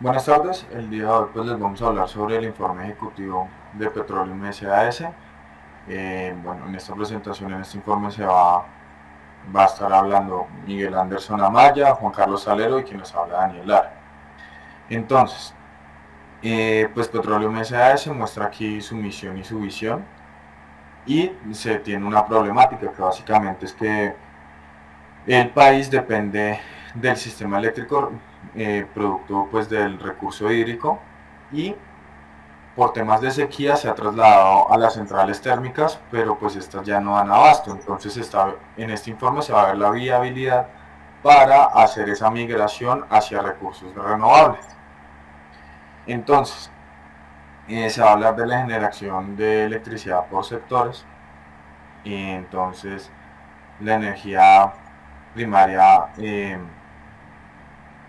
Buenas tardes, el día de hoy pues les vamos a hablar sobre el informe ejecutivo de Petroleum SAS. Bueno, en esta presentación, en este informe va a estar hablando Miguel Anderson Amaya, Juan Carlos Salero y quien nos habla Daniel Lara. Entonces, pues Petroleum SAS muestra aquí su misión y su visión y se tiene una problemática que básicamente es que el país depende del sistema eléctrico, producto pues del recurso hídrico, y por temas de sequía se ha trasladado a las centrales térmicas, pero pues estas ya no dan abasto. Entonces en este informe se va a ver la viabilidad para hacer esa migración hacia recursos renovables. Entonces, se va a hablar de la generación de electricidad por sectores. Y entonces, la energía primaria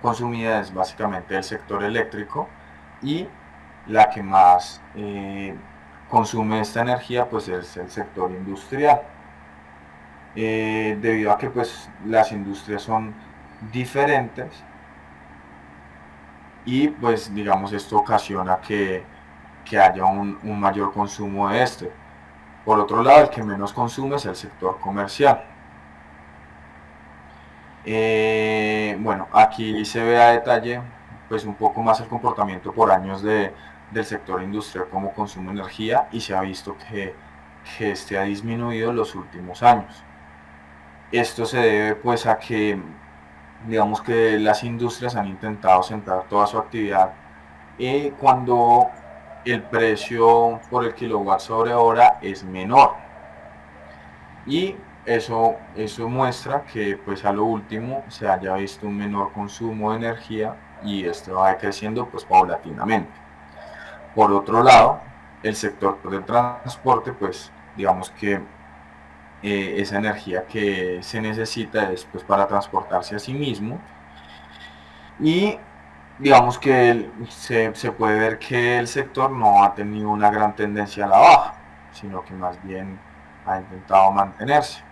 consumida es básicamente el sector eléctrico, y la que más consume esta energía pues es el sector industrial, debido a que pues las industrias son diferentes y pues digamos esto ocasiona que haya un mayor consumo de este. Por otro lado, el que menos consume es el sector comercial. Bueno, aquí se ve a detalle pues un poco más el comportamiento por años del sector industrial como consumo de energía, y se ha visto que este ha disminuido en los últimos años. Esto se debe pues a que digamos que las industrias han intentado centrar toda su actividad cuando el precio por el kilowatt sobre hora es menor, y eso muestra que pues a lo último se haya visto un menor consumo de energía y este va creciendo pues paulatinamente. Por otro lado, el sector del transporte pues digamos que esa energía que se necesita es pues para transportarse a sí mismo, y digamos que se puede ver que el sector no ha tenido una gran tendencia a la baja, sino que más bien ha intentado mantenerse.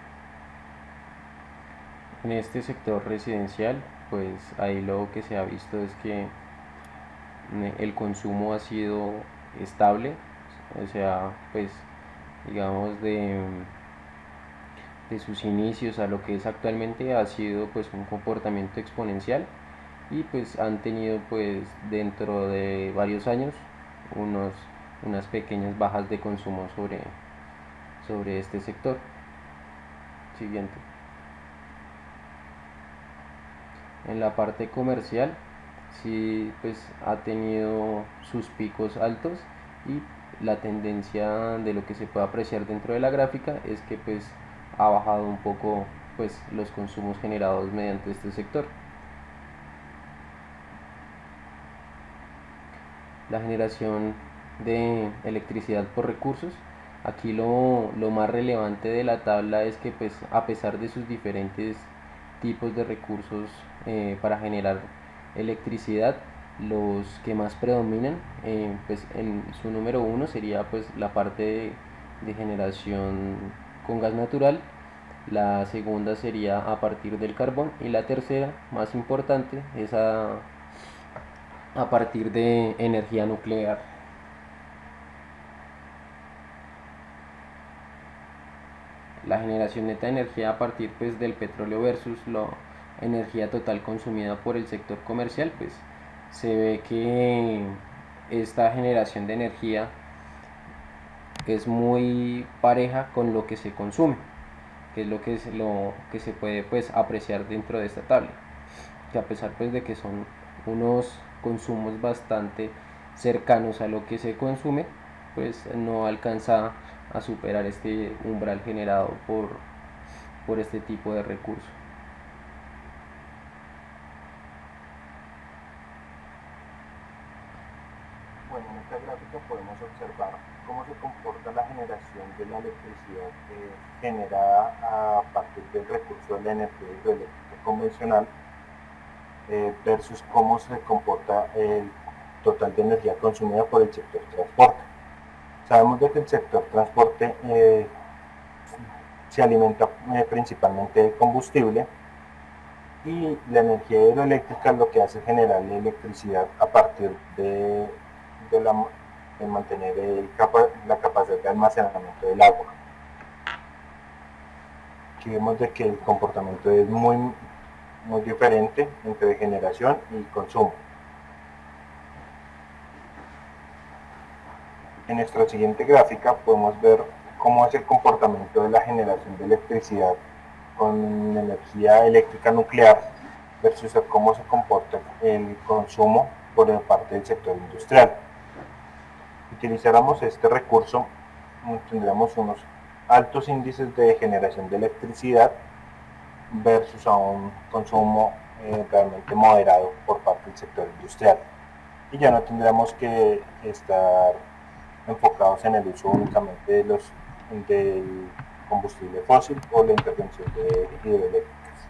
En este sector residencial, pues ahí lo que se ha visto es que el consumo ha sido estable, o sea, pues digamos de sus inicios a lo que es actualmente ha sido pues un comportamiento exponencial y pues han tenido pues dentro de varios años unos, unas pequeñas bajas de consumo sobre este sector. Siguiente. En la parte comercial sí pues ha tenido sus picos altos y la tendencia de lo que se puede apreciar dentro de la gráfica es que pues ha bajado un poco pues los consumos generados mediante este sector. La generación de electricidad por recursos, aquí lo más relevante de la tabla es que pues a pesar de sus diferentes tipos de recursos para generar electricidad, los que más predominan pues en su número uno sería pues la parte de generación con gas natural, la segunda sería a partir del carbón y la tercera más importante es a partir de energía nuclear. La generación neta de energía a partir pues del petróleo versus la energía total consumida por el sector comercial, pues se ve que esta generación de energía es muy pareja con lo que se consume, que es lo que se puede pues apreciar dentro de esta tabla, que a pesar pues de que son unos consumos bastante cercanos a lo que se consume, pues no alcanza a superar este umbral generado por este tipo de recursos. Bueno, en esta gráfica podemos observar cómo se comporta la generación de la electricidad generada a partir del recurso de la energía hidroeléctrica convencional versus cómo se comporta el total de energía consumida por el sector transporte. Sabemos de que el sector transporte se alimenta principalmente de combustible Y la energía hidroeléctrica lo que hace es generar la electricidad a partir de, la, de mantener la capacidad de almacenamiento del agua. Aquí vemos de que el comportamiento es muy diferente entre generación y consumo. En nuestra siguiente gráfica podemos ver cómo es el comportamiento de la generación de electricidad con energía eléctrica nuclear versus cómo se comporta el consumo por parte del sector industrial. Si utilizáramos este recurso, tendríamos unos altos índices de generación de electricidad versus a un consumo realmente moderado por parte del sector industrial. Y ya no tendríamos que estar enfocados en el uso únicamente del combustible fósil o la intervención de hidroeléctricas.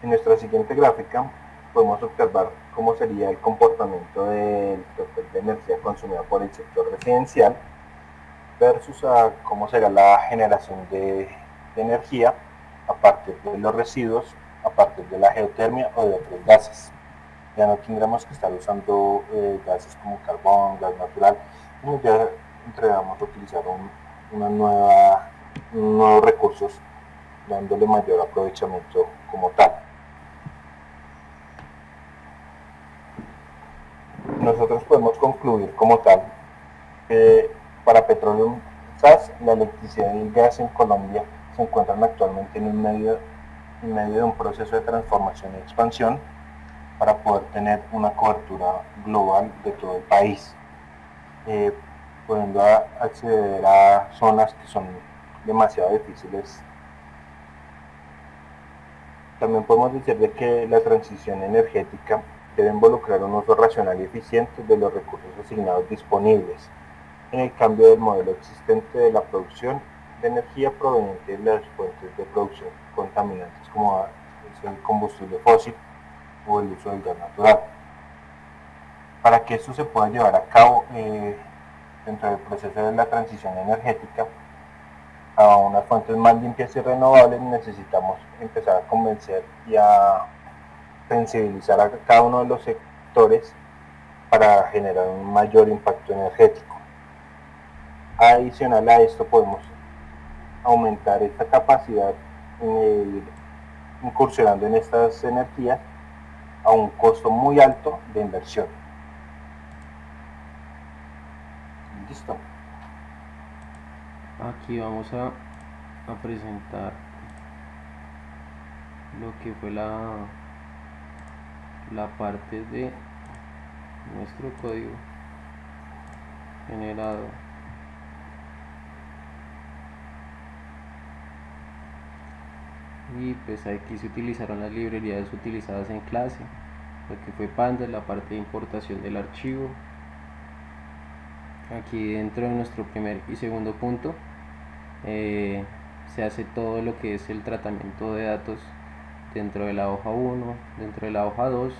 En nuestra siguiente gráfica podemos observar cómo sería el comportamiento del total de energía consumida por el sector residencial versus a cómo será la generación de energía a partir de los residuos, a partir de la geotermia o de otros gases. Ya no tendremos que estar usando gases como carbón, gas natural, sino ya entramos a utilizar nuevos recursos, dándole mayor aprovechamiento como tal. Nosotros podemos concluir como tal que para Petroleum SAS, la electricidad y el gas en Colombia se encuentran actualmente en medio de un proceso de transformación y expansión para poder tener una cobertura global de todo el país, pudiendo acceder a zonas que son demasiado difíciles. También podemos decir de que la transición energética debe involucrar un uso racional y eficiente de los recursos asignados disponibles, en el cambio del modelo existente de la producción de energía proveniente de las fuentes de producción contaminantes como es el combustible fósil o el uso del gas natural. Para que esto se pueda llevar a cabo dentro del proceso de la transición energética a unas fuentes más limpias y renovables, necesitamos empezar a convencer y a sensibilizar a cada uno de los sectores para generar un mayor impacto energético. Adicional a esto, podemos aumentar esta capacidad incursionando en estas energías a un costo muy alto de inversión. Listo. Aquí vamos a presentar lo que fue la parte de nuestro código generado. Y pues aquí se utilizaron las librerías utilizadas en clase, lo que fue Pandas, la parte de importación del archivo. Aquí dentro de nuestro primer y segundo punto se hace todo lo que es el tratamiento de datos dentro de la hoja 1, dentro de la hoja 2,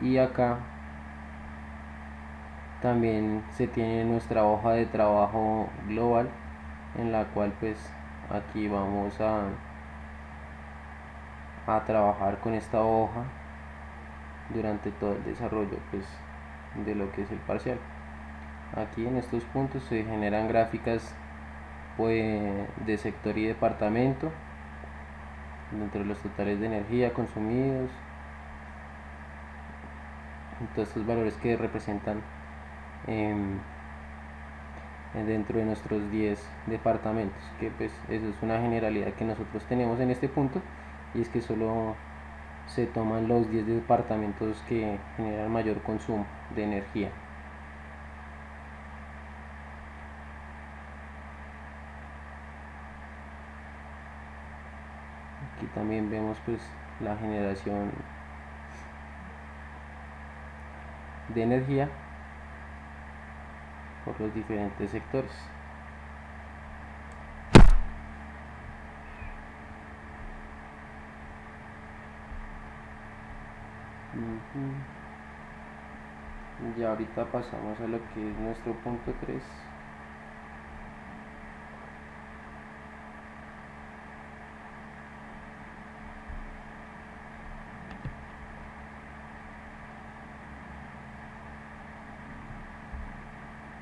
y acá también se tiene nuestra hoja de trabajo global, en la cual pues aquí vamos a trabajar con esta hoja durante todo el desarrollo pues de lo que es el parcial. Aquí en estos puntos se generan gráficas pues de sector y departamento dentro de los totales de energía consumidos, todos estos valores que representan dentro de nuestros 10 departamentos, que pues eso es una generalidad que nosotros tenemos en este punto, y es que solo se toman los 10 departamentos que generan mayor consumo de energía. Aquí también vemos pues la generación de energía por los diferentes sectores. Ya ahorita pasamos a lo que es nuestro punto 3.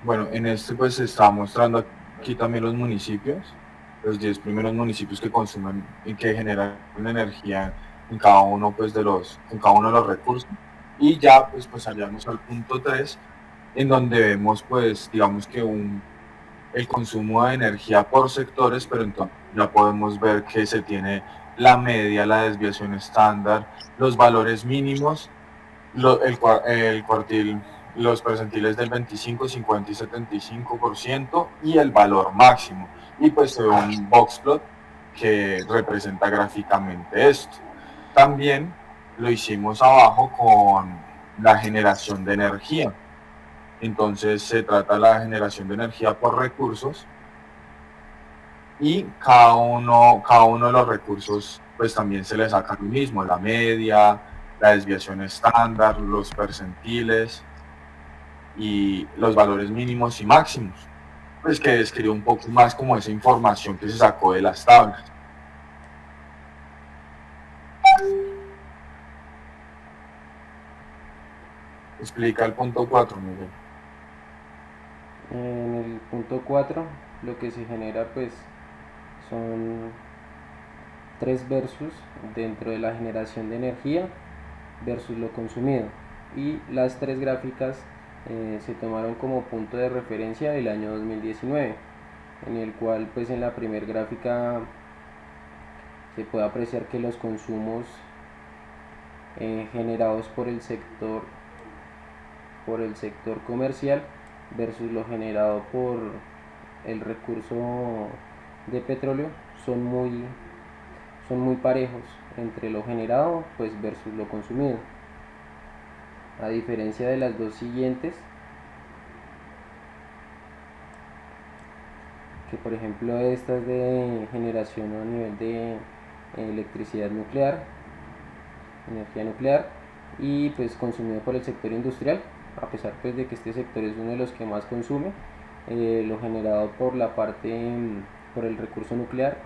Bueno, en este pues se está mostrando aquí también los municipios, los 10 primeros municipios que consumen y que generan energía en cada uno pues en cada uno de los recursos. Y ya pues pasaríamos al punto 3 en donde vemos pues digamos que el consumo de energía por sectores, pero entonces ya podemos ver que se tiene la media, la desviación estándar, los valores mínimos, el cuartil, los percentiles del 25, 50 y 75% y el valor máximo. Y pues se ve un boxplot que representa gráficamente esto. También lo hicimos abajo con la generación de energía. Entonces se trata de la generación de energía por recursos y cada uno de los recursos pues también se le saca lo mismo, la media, la desviación estándar, los percentiles y los valores mínimos y máximos, pues que describe un poco más como esa información que se sacó de las tablas. Explica el punto 4, Miguel. En el punto 4 lo que se genera pues son tres versus dentro de la generación de energía versus lo consumido, y las tres gráficas se tomaron como punto de referencia del año 2019, en el cual pues en la primera gráfica se puede apreciar que los consumos generados por el sector comercial versus lo generado por el recurso de petróleo son muy parejos entre lo generado pues versus lo consumido. A diferencia de las dos siguientes, que por ejemplo esta es de generación a nivel de electricidad nuclear, energía nuclear, y pues consumido por el sector industrial, a pesar pues de que este sector es uno de los que más consume, lo generado por la parte, por el recurso nuclear,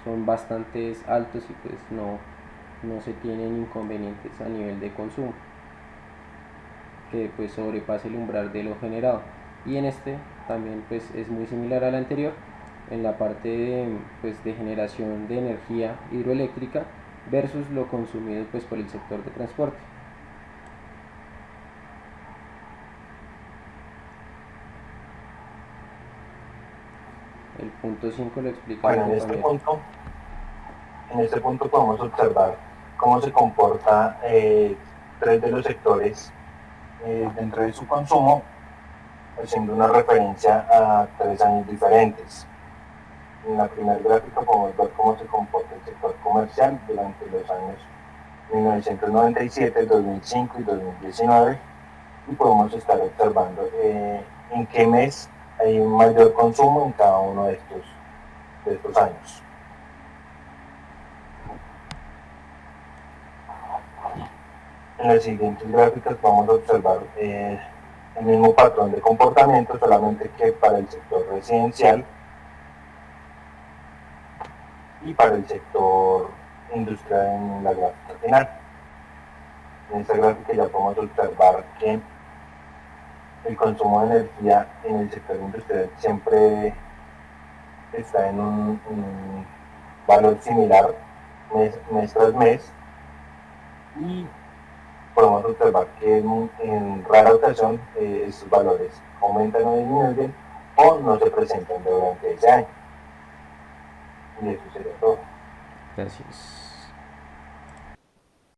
son bastantes altos y pues no se tienen inconvenientes a nivel de consumo que pues sobrepase el umbral de lo generado. Y en este también pues es muy similar al anterior en la parte pues de generación de energía hidroeléctrica versus lo consumido pues por el sector de transporte. El punto 5 lo explica el Bueno, compañero. en este punto podemos observar cómo se comporta tres de los sectores dentro de su consumo, haciendo una referencia a 3 años diferentes. En la primera gráfica podemos ver cómo se comporta el sector comercial durante los años 1997, 2005 y 2019, y podemos estar observando en qué mes hay un mayor consumo en cada uno de estos años. En las siguientes gráficas vamos a observar el mismo patrón de comportamiento, solamente que para el sector residencial y para el sector industrial en la gráfica final. En esta gráfica ya podemos observar que el consumo de energía en el sector industrial siempre está en un valor similar mes tras mes, y podemos observar que en rara ocasión estos valores aumentan o disminuyen o no se presentan durante ese año. Y eso sería todo. Gracias.